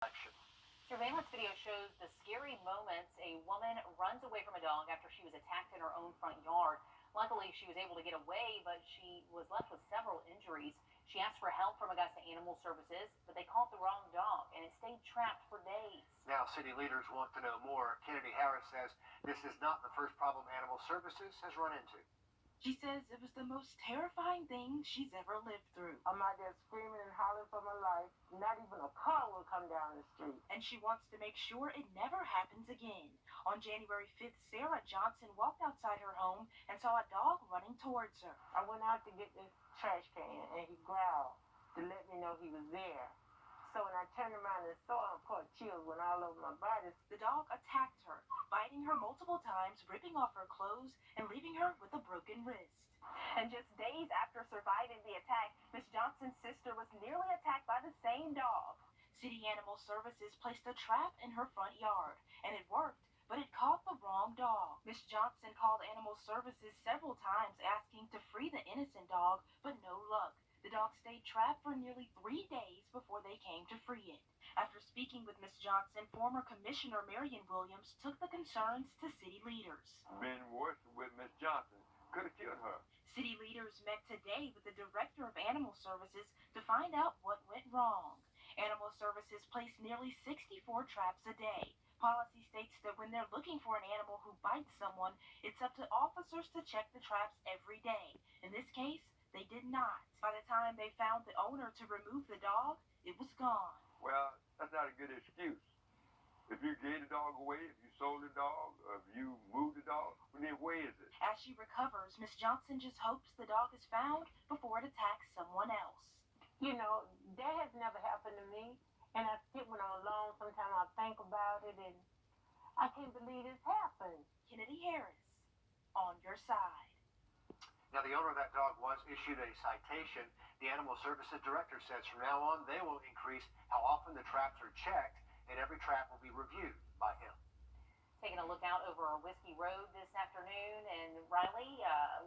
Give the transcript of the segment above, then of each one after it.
Action. Surveillance video shows the scary moments. A woman runs away from a dog after she was attacked in her own front yard. Luckily, she was able to get away, but she was left with several injuries. She asked for help from Augusta Animal Services, but they caught the wrong dog, and it stayed trapped for days. Now, city leaders want to know more. Kennedy Harris says this is not the first problem Animal Services has run into. She says it was the most terrifying thing she's ever lived through. I'm out there screaming and hollering for my life. Not even a car will come down the street. And she wants to make sure it never happens again. On January 5th, Sarah Johnson walked outside her home and saw a dog running towards her. I went out to get this trash can, and he growled to let me know he was there. So when I turned around and saw him, caught chills went all over my body. The dog attacked her, biting her multiple times, ripping off her clothes, and leaving her with a broken wrist. And just days after surviving the attack, Miss Johnson's sister was nearly attacked by the same dog. City Animal Services placed a trap in her front yard, and it worked, but it caught the wrong dog. Miss Johnson called Animal Services several times asking to free the innocent dog, but no luck. The dog stayed trapped for nearly 3 days before they came to free it. After speaking with Miss Johnson, former Commissioner Marion Williams took the concerns to city leaders. Been working with Miss Johnson. Could have killed her. City leaders met today with the Director of Animal Services to find out what went wrong. Animal Services place nearly 64 traps a day. Policy states that when they're looking for an animal who bites someone, it's up to officers to check the traps every day. In this case, they did not. By the time they found the owner to remove the dog, it was gone. Well, that's not a good excuse. If you gave the dog away, if you sold the dog, or if you moved the dog, then where is it? As she recovers, Miss Johnson just hopes the dog is found before it attacks someone else. You know, that has never happened to me. And I sit when I'm alone, sometimes I think about it, and I can't believe it's happened. Kennedy Harris, on your side. Now, the owner of that dog was issued a citation. The Animal Services Director says from now on, they will increase how often the traps are checked, and every trap will be reviewed by him. Taking a look out over our Whiskey Road this afternoon, and Riley,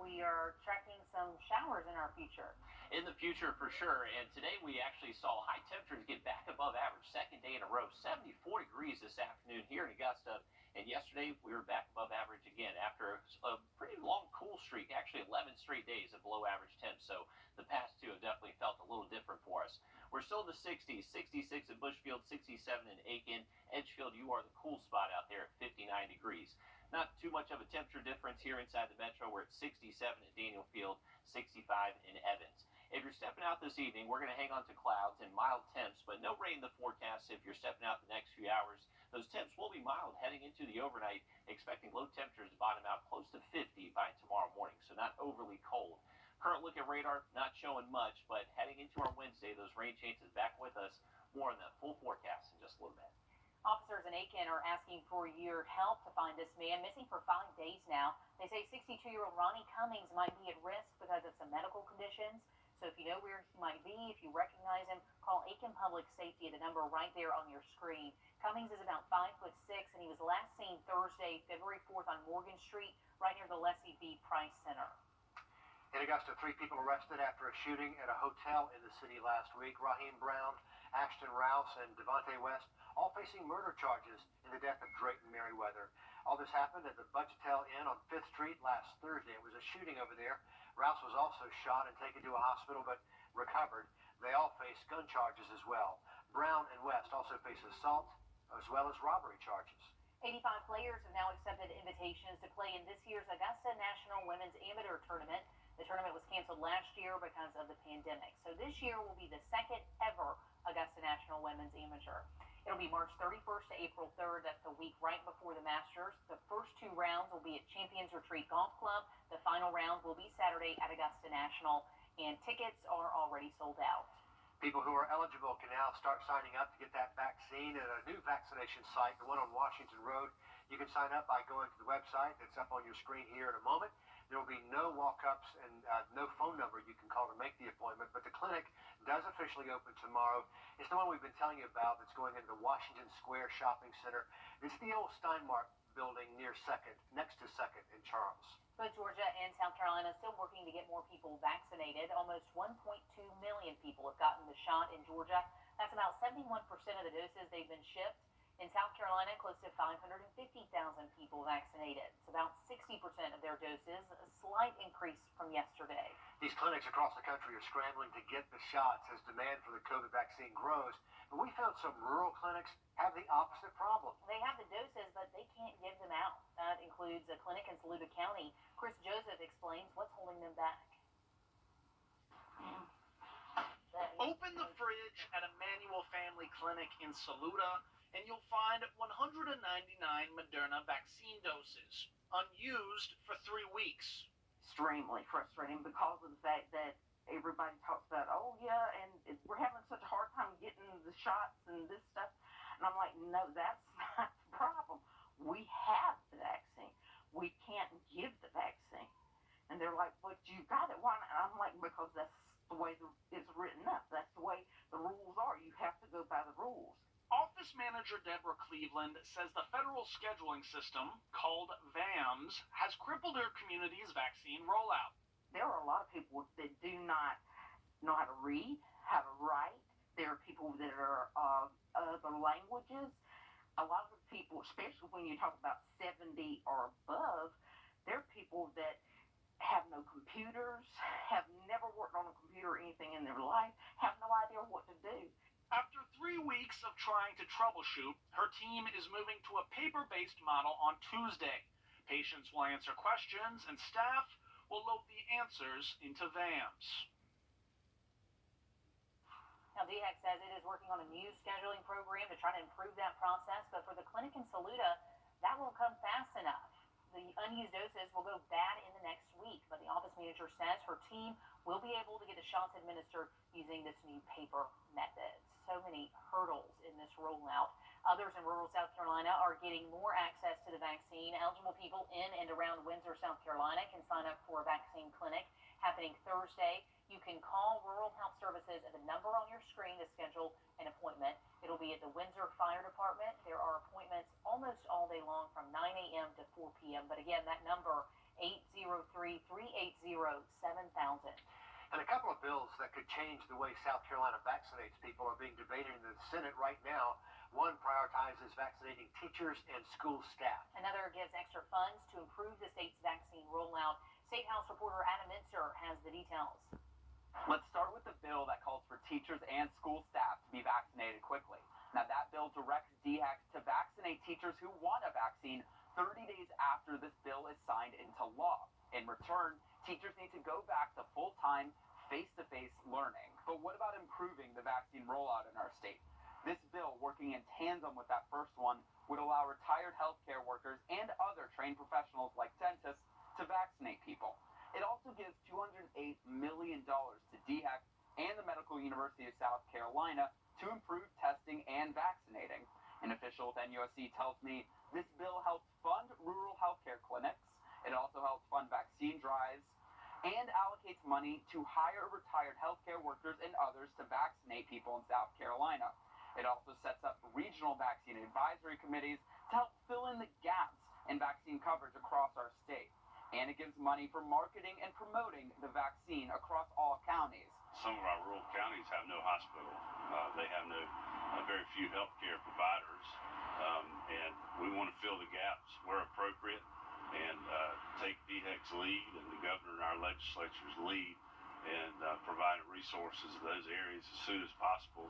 we are tracking some showers in our future. In the future, for sure. And today we actually saw high temperatures get back above average, second day in a row, 74 degrees this afternoon here in Augusta. And yesterday we were back above average again after a pretty long cool streak, actually 11 straight days of below average temps. So the past two have definitely felt a little different for us. We're still in the 60s, 66 in Bushfield, 67 in Aiken. Edgefield, you are the cool spot out there at 59 degrees. Not too much of a temperature difference here inside the metro. We're at 67 at Daniel Field, 65 in Evans. If you're stepping out this evening, we're going to hang on to clouds and mild temps, but no rain in the forecast if you're stepping out the next few hours. Those temps will be mild heading into the overnight, expecting low temperatures to bottom out close to 50 by tomorrow morning, so not overly cold. Current look at radar, not showing much, but heading into our Wednesday, those rain chances back with us. More on that full forecast in just a little bit. Officers in Aiken are asking for your help to find this man missing for 5 days now. They say 62-year-old Ronnie Cummings might be at risk because of some medical conditions. So if you know where he might be, if you recognize him, call Aiken Public Safety at the number right there on your screen. Cummings is about 5'6", and he was last seen Thursday, February 4th on Morgan Street, right near the Leslie B. Price Center. In Augusta, 3 people arrested after a shooting at a hotel in the city last week. Raheem Brown, Ashton Rouse, and Devontae West all facing murder charges in the death of Drayton Merriweather. All this happened at the Budgetel Inn on 5th Street last Thursday. It was a shooting over there. Rouse was also shot and taken to a hospital but recovered. They all face gun charges as well. Brown and West also face assault as well as robbery charges. 85 players have now accepted invitations to play in this year's Augusta National Women's Amateur Tournament. The tournament was canceled last year because of the pandemic. So this year will be the second ever Augusta National Women's Amateur. It'll be March 31st to April 3rd. That's the week right before the Masters. The first 2 rounds will be at Champions Retreat Golf Club. The final round will be Saturday at Augusta National, and tickets are already sold out. People who are eligible can now start signing up to get that vaccine at a new vaccination site, the one on Washington Road. You can sign up by going to the website that's up on your screen here in a moment. There will be no walk-ups and no phone number you can call to make the appointment, but the clinic does officially open tomorrow. It's the one we've been telling you about that's going into the Washington Square Shopping Center. It's the old Steinmark building near 2nd, next to 2nd in Charles. Both Georgia and South Carolina still working to get more people vaccinated. Almost 1.2 million people have gotten the shot in Georgia. That's about 71% of the doses they've been shipped. In South Carolina, close to 550,000 people vaccinated. It's about 60% of their doses, a slight increase from yesterday. These clinics across the country are scrambling to get the shots as demand for the COVID vaccine grows. But we found some rural clinics have the opposite problem. They have the doses, but they can't give them out. That includes a clinic in Saluda County. Chris Joseph explains what's holding them back. Open the fridge at Emmanuel Family Clinic in Saluda, and you'll find 199 Moderna vaccine doses, unused for 3 weeks. Extremely frustrating because of the fact that everybody talks about, oh yeah, and we're having such a hard time getting the shots and this stuff. And I'm like, no, that's not the problem. We have the vaccine. We can't give the vaccine. And they're like, but you got it. Why not? And I'm like, because that's the way it's written up. That's the way the rules are. You have to go by the rules. Office Manager Deborah Cleveland says the federal scheduling system, called VAMS, has crippled her community's vaccine rollout. There are a lot of people that do not know how to read, how to write. There are people that are other languages. A lot of the people, especially when you talk about 70 or above, there are people that have no computers, have never worked on a computer or anything in their life, have no idea what to do. After 3 weeks of trying to troubleshoot, her team is moving to a paper-based model on Tuesday. Patients will answer questions, and staff will load the answers into VAMS. Now, DHEC says it is working on a new scheduling program to try to improve that process, but for the clinic in Saluda, that won't come fast enough. The unused doses will go bad in the next week, but the office manager says her team will be able to get the shots administered using this new paper method. So many hurdles in this rollout. Others in rural South Carolina are getting more access to the vaccine. Eligible people in and around Windsor, South Carolina can sign up for a vaccine clinic happening Thursday. You can call Rural Health Services at the number on your screen to schedule an appointment. It'll be at the Windsor Fire Department. There are appointments almost all day long from 9 a.m. to 4 p.m. But again, that number, 803-380-7000. And a couple of bills that could change the way South Carolina vaccinates people are being debated in the Senate right now. One prioritizes vaccinating teachers and school staff. Another gives extra funds to improve the state's vaccine rollout. State House reporter Adam Mincer has the details. Let's start with the bill that calls for teachers and school staff to be vaccinated quickly. Now, that bill directs DHEC to vaccinate teachers who want a vaccine 30 days after this bill is signed into law. In return, teachers need to go back to full-time, face-to-face learning. But what about improving the vaccine rollout in our state? This bill, working in tandem with that first one, would allow retired healthcare workers and other trained professionals like dentists to vaccinate people. It also gives $208 million to DHEC and the Medical University of South Carolina to improve testing and vaccinating. An official with NUSC tells me this bill helps fund rural healthcare clinics. It also helps fund vaccine drives and allocates money to hire retired healthcare workers and others to vaccinate people in South Carolina. It also sets up regional vaccine advisory committees to help fill in the gaps in vaccine coverage across our state. And it gives money for marketing and promoting the vaccine across all counties. Some of our rural counties have no hospital. They have very few healthcare providers, and we want to fill the gaps where appropriate and take DHEC's lead and the governor and our legislature's lead and providing resources to those areas as soon as possible.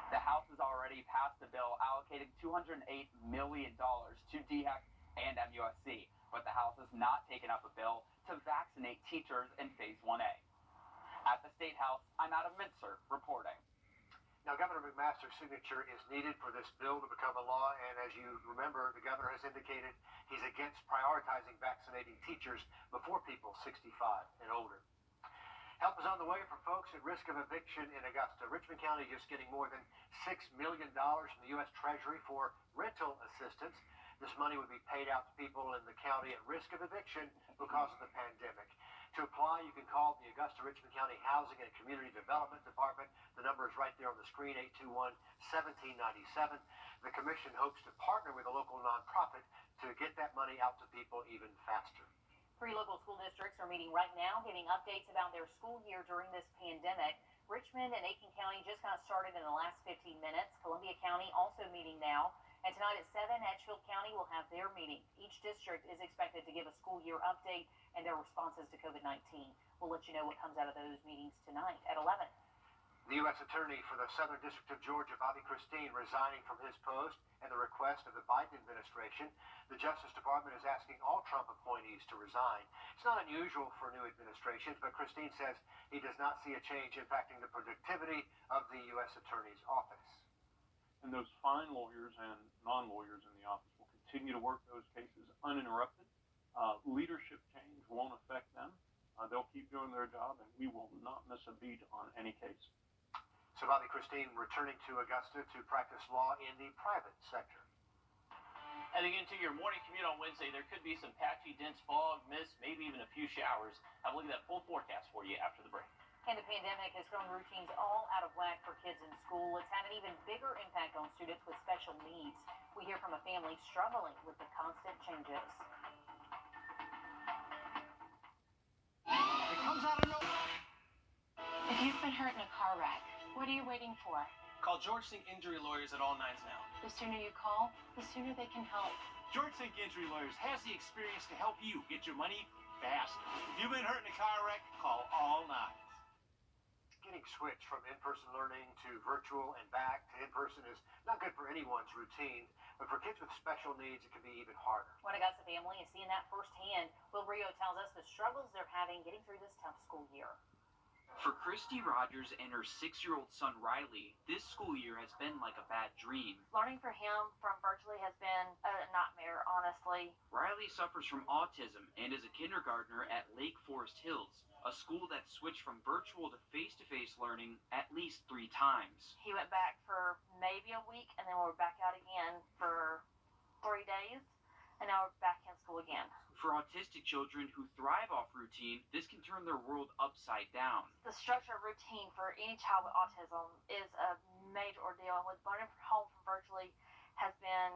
The House has already passed a bill allocating $208 million to DHEC and MUSC, but the House has not taken up a bill to vaccinate teachers in Phase 1A. At the State House, I'm Adam Mincer reporting. Now, Governor McMaster's signature is needed for this bill to become a law, and as you remember, the governor has indicated he's against prioritizing vaccinating teachers before people 65 and older. Help is on the way for folks at risk of eviction in Augusta. Richmond County just getting more than $6 million from the U.S. Treasury for rental assistance. This money would be paid out to people in the county at risk of eviction because of the pandemic. To apply, you can call the Augusta-Richmond County Housing and Community Development Department. The number is right there on the screen, 821-1797. The commission hopes to partner with a local nonprofit to get that money out to people even faster. 3 local school districts are meeting right now, giving updates about their school year during this pandemic. Richmond and Aiken County just got started in the last 15 minutes. Columbia County also meeting now. And tonight at 7, Edgefield County will have their meeting. Each district is expected to give a school year update and their responses to COVID-19. We'll let you know what comes out of those meetings tonight at 11. The U.S. Attorney for the Southern District of Georgia, Bobby Christine, resigning from his post at the request of the Biden administration. The Justice Department is asking all Trump appointees to resign. It's not unusual for new administrations, but Christine says he does not see a change impacting the productivity of the U.S. Attorney's office. And those fine lawyers and non-lawyers in the office will continue to work those cases uninterrupted. Leadership change won't affect them. They'll keep doing their job, and we will not miss a beat on any case. So Bobby Christine returning to Augusta to practice law in the private sector. Heading into your morning commute on Wednesday, there could be some patchy, dense fog, mist, maybe even a few showers. Have a look at that full forecast for you after the break. And the pandemic has thrown routines all out of whack for kids in school. It's had an even bigger impact on students with special needs. We hear from a family struggling with the constant changes. It comes out of nowhere. If you've been hurt in a car wreck, what are you waiting for? Call George Sink Injury Lawyers at all nines now. The sooner you call, the sooner they can help. George Sink Injury Lawyers has the experience to help you get your money fast. If you've been hurt in a car wreck, call all nines. Getting switched from in-person learning to virtual and back to in-person is not good for anyone's routine, but for kids with special needs, it can be even harder. One Augusta family is seeing that firsthand. Wrdw tells us the struggles they're having getting through this tough school year. For Christy Rogers and her 6-year-old son Riley, this school year has been like a bad dream. Learning for him from virtually has been a nightmare, honestly. Riley suffers from autism and is a kindergartner at Lake Forest Hills, a school that switched from virtual to face-to-face learning at least 3 times. He went back for maybe a week, and then we're back out again for 3 days, and now we're back in school again. For autistic children who thrive off routine, this can turn their world upside down. The structure of routine for any child with autism is a major ordeal, and with learning from home from virtually has been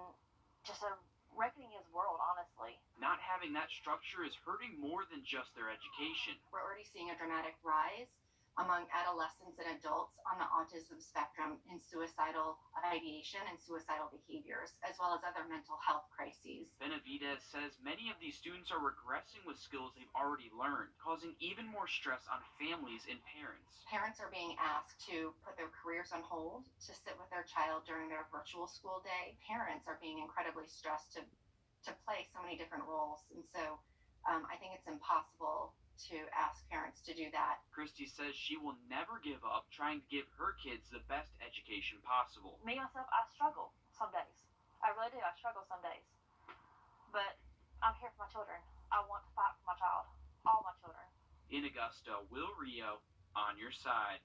just a wrecking his world, honestly. Not having that structure is hurting more than just their education. We're already seeing a dramatic rise among adolescents and adults on the autism spectrum in suicidal ideation and suicidal behaviors, as well as other mental health crises. Benavidez says many of these students are regressing with skills they've already learned, causing even more stress on families and parents. Parents are being asked to put their careers on hold to sit with their child during their virtual school day. Parents are being incredibly stressed to play so many different roles, and so I think it's impossible to ask parents to do that. Christy says she will never give up trying to give her kids the best education possible. Me, myself, I struggle some days. I really do. I struggle some days. But I'm here for my children. I want to fight for my child. All my children. In Augusta, Will Rio, on your side.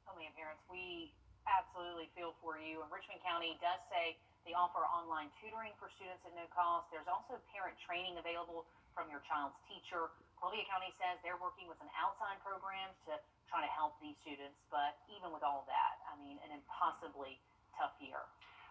Oh man, parents, we absolutely feel for you. And Richmond County does say they offer online tutoring for students at no cost. There's also parent training available from your child's teacher. Columbia County says they're working with some outside programs to try to help these students. But even with all that, I mean, an impossibly tough year.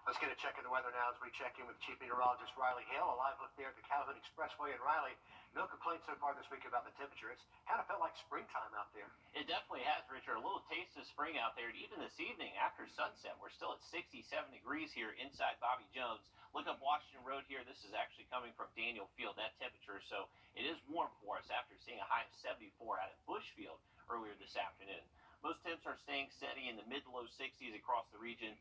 Let's get a check of the weather now as we check in with Chief Meteorologist Riley Hale. A live look there at the Calhoun Expressway in Riley. No complaints so far this week about the temperature. It's kind of felt like springtime out there. It definitely has, Richard. A little taste of spring out there. And even this evening after sunset, we're still at 67 degrees here inside Bobby Jones. Look up Washington Road here. This is actually coming from Daniel Field, that temperature. So it is warm for us after seeing a high of 74 out at Bushfield earlier this afternoon. Most temps are staying steady in the mid to low 60s across the region.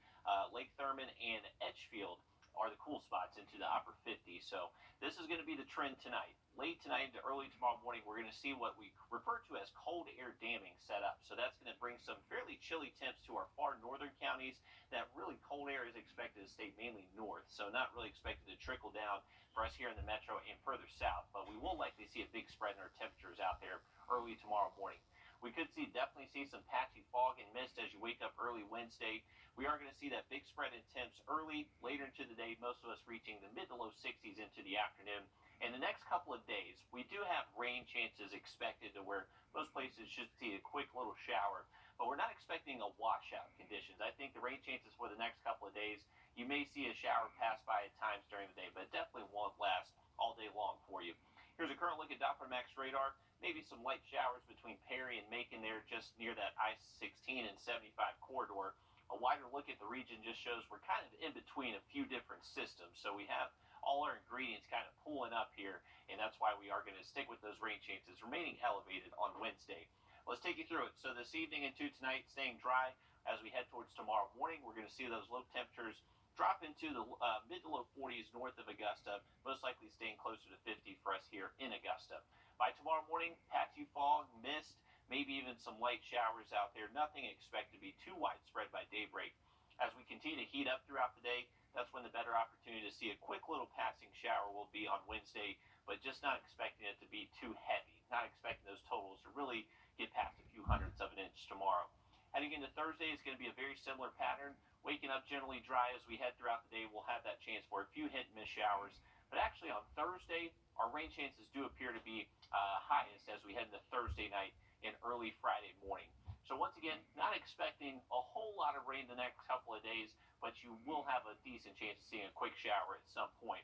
Lake Thurman and Edgefield are the cool spots into the upper 50s. So this is going to be the trend tonight. Late tonight into early tomorrow morning, we're going to see what we refer to as cold air damming set up. So that's going to bring some fairly chilly temps to our far northern counties. That really cold air is expected to stay mainly north. So not really expected to trickle down for us here in the metro and further south. But we will likely see a big spread in our temperatures out there early tomorrow morning. We could definitely see some patchy fog and mist as you wake up early Wednesday. We are going to see that big spread in temps early, later into the day, most of us reaching the mid to low 60s into the afternoon. And the next couple of days, we do have rain chances expected to where most places should see a quick little shower. But we're not expecting a washout conditions. I think the rain chances for the next couple of days, you may see a shower pass by at times during the day, but it definitely won't last all day long for you. Here's a current look at Doppler Max radar. Maybe some light showers between Perry and Macon there, just near that I-16 and 75 corridor. A wider look at the region just shows we're kind of in between a few different systems. So we have all our ingredients kind of pulling up here, and that's why we are going to stick with those rain chances remaining elevated on Wednesday. Let's take you through it. So this evening into tonight, staying dry as we head towards tomorrow morning. We're going to see those low temperatures drop into the mid to low 40s north of Augusta, most likely staying closer to 50 for us here in Augusta. By tomorrow morning, patchy fog, mist, maybe even some light showers out there. Nothing expected to be too widespread by daybreak. As we continue to heat up throughout the day, that's when the better opportunity to see a quick little passing shower will be on Wednesday, but just not expecting it to be too heavy. Not expecting those totals to really get past a few hundredths of an inch tomorrow. Heading into Thursday is going to be a very similar pattern. Waking up generally dry as we head throughout the day. We'll have that chance for a few hit and miss showers. But actually on Thursday, our rain chances do appear to be highest as we head into Thursday night and early Friday morning. So once again, not expecting a whole lot of rain the next couple of days, but you will have a decent chance of seeing a quick shower at some point.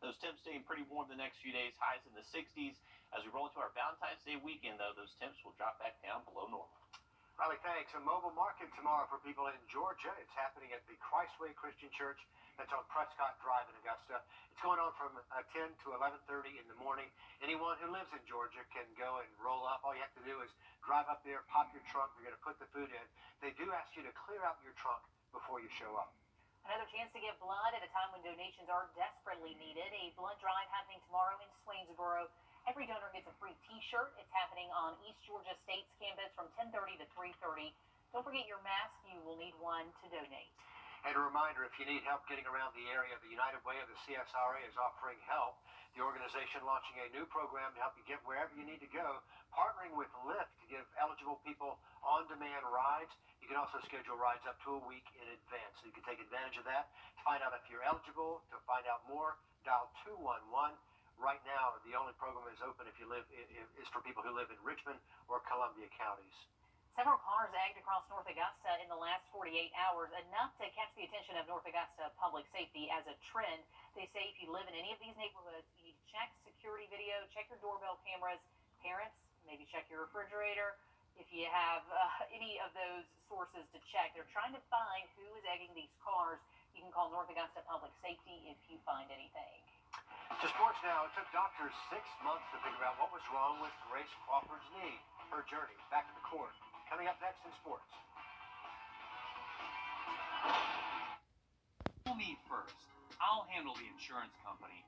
Those temps staying pretty warm the next few days, highs in the 60s. As we roll into our Valentine's Day weekend, though, those temps will drop back down below normal. Riley, thanks. A mobile market tomorrow for people in Georgia. It's happening at the Christway Christian Church. That's on Prescott Drive in Augusta. It's going on from 10 to 11:30 in the morning. Anyone who lives in Georgia can go and roll up. All you have to do is drive up there, pop your trunk. You're going to put the food in. They do ask you to clear out your trunk before you show up. Another chance to give blood at a time when donations are desperately needed. A blood drive happening tomorrow in Swainsboro. Every donor gets a free T-shirt. It's happening on East Georgia State's campus from 10:30 to 3:30. Don't forget your mask. You will need one to donate. And a reminder, if you need help getting around the area, the United Way of the CSRA is offering help. The organization launching a new program to help you get wherever you need to go, partnering with Lyft to give eligible people on-demand rides. You can also schedule rides up to a week in advance, so you can take advantage of that. To find out if you're eligible, to find out more, dial 211. Right now, the only program that is open if you live is for people who live in Richmond or Columbia counties. Several cars egged across North Augusta in the last 48 hours, enough to catch the attention of North Augusta Public Safety as a trend. They say if you live in any of these neighborhoods, you need to check security video, check your doorbell cameras. Parents, maybe check your refrigerator. If you have any of those sources to check, they're trying to find who is egging these cars. You can call North Augusta Public Safety if you find anything. To sports now, it took doctors 6 months to figure out what was wrong with Grace Crawford's knee. Her journey back to the court. Coming up next in sports. Me first. I'll handle the insurance company.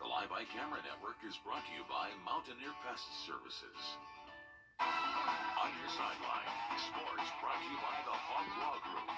The Live by Camera Network is brought to you by Mountaineer Pest Services. On your sideline, sports brought to you by the Hog Law Group.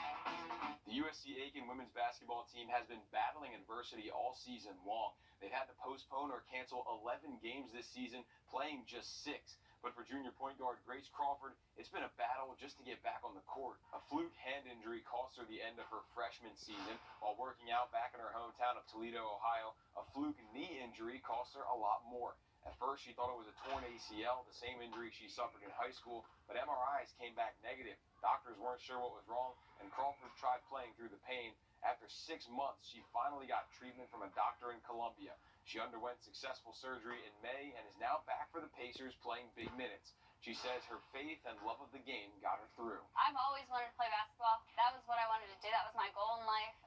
The USC Aiken women's basketball team has been battling adversity all season long. They've had to postpone or cancel 11 games this season, playing just 6. But for junior point guard Grace Crawford, it's been a battle just to get back on the court. A fluke hand injury cost her the end of her freshman season. While working out back in her hometown of Toledo, Ohio, a fluke knee injury cost her a lot more. At first, she thought it was a torn ACL, the same injury she suffered in high school, but MRIs came back negative. Doctors weren't sure what was wrong, and Crawford tried playing through the pain. After 6 months, she finally got treatment from a doctor in Columbia. She underwent successful surgery in May and is now back for the Pacers playing big minutes. She says her faith and love of the game got her through. I've always wanted to play basketball. That was what I wanted to do. That was my goal in life.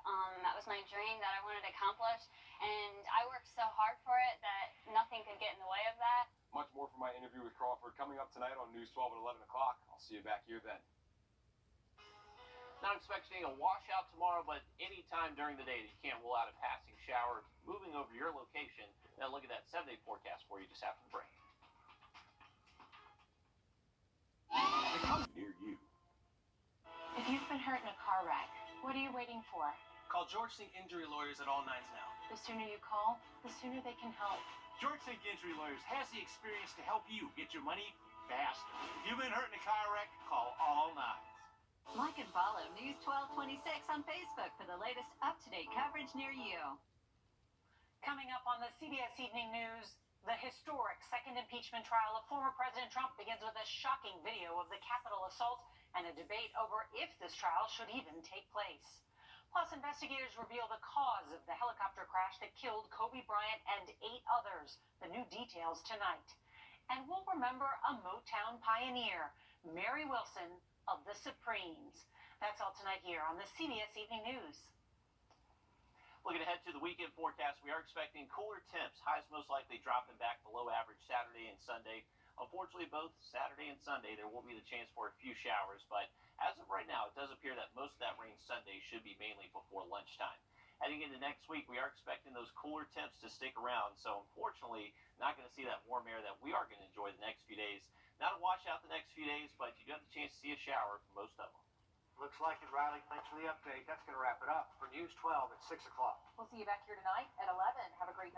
That was my dream that I wanted to accomplish. And I worked so hard for it that nothing could get in the way of that. Much more from my interview with Crawford coming up tonight on News 12 at 11 o'clock. I'll see you back here then. Not expecting a washout tomorrow, but any time during the day that you can't rule out a passing shower moving over your location. Now look at that 7-day forecast for you just after the break. Near you. If you've been hurt in a car wreck, what are you waiting for? Call George Sink Injury Lawyers at all nines now. The sooner you call, the sooner they can help. George Sink Injury Lawyers has the experience to help you get your money faster. If you've been hurt in a car wreck, call all nines. Like and follow News 1226 on Facebook for the latest up-to-date coverage near you. Coming up on the CBS Evening News, the historic second impeachment trial of former President Trump begins with a shocking video of the Capitol assault and a debate over if this trial should even take place. Plus, investigators reveal the cause of the helicopter crash that killed Kobe Bryant and 8 others. The new details tonight. And we'll remember a Motown pioneer, Mary Wilson of the Supremes. That's all tonight here on the CBS Evening News. Looking ahead to the weekend forecast, we are expecting cooler temps. Highs most likely dropping back below average Saturday and Sunday. Unfortunately, both Saturday and Sunday, there will be the chance for a few showers. But as of right now, it does appear that most of that rain Sunday should be mainly before lunchtime. Heading into next week, we are expecting those cooler temps to stick around. So unfortunately, not going to see that warm air that we are going to enjoy the next few days. Not a washout the next few days, but you do have the chance to see a shower for most of them. Looks like it, Riley. Thanks for the update. That's going to wrap it up for News 12 at 6 o'clock. We'll see you back here tonight at 11. Have a great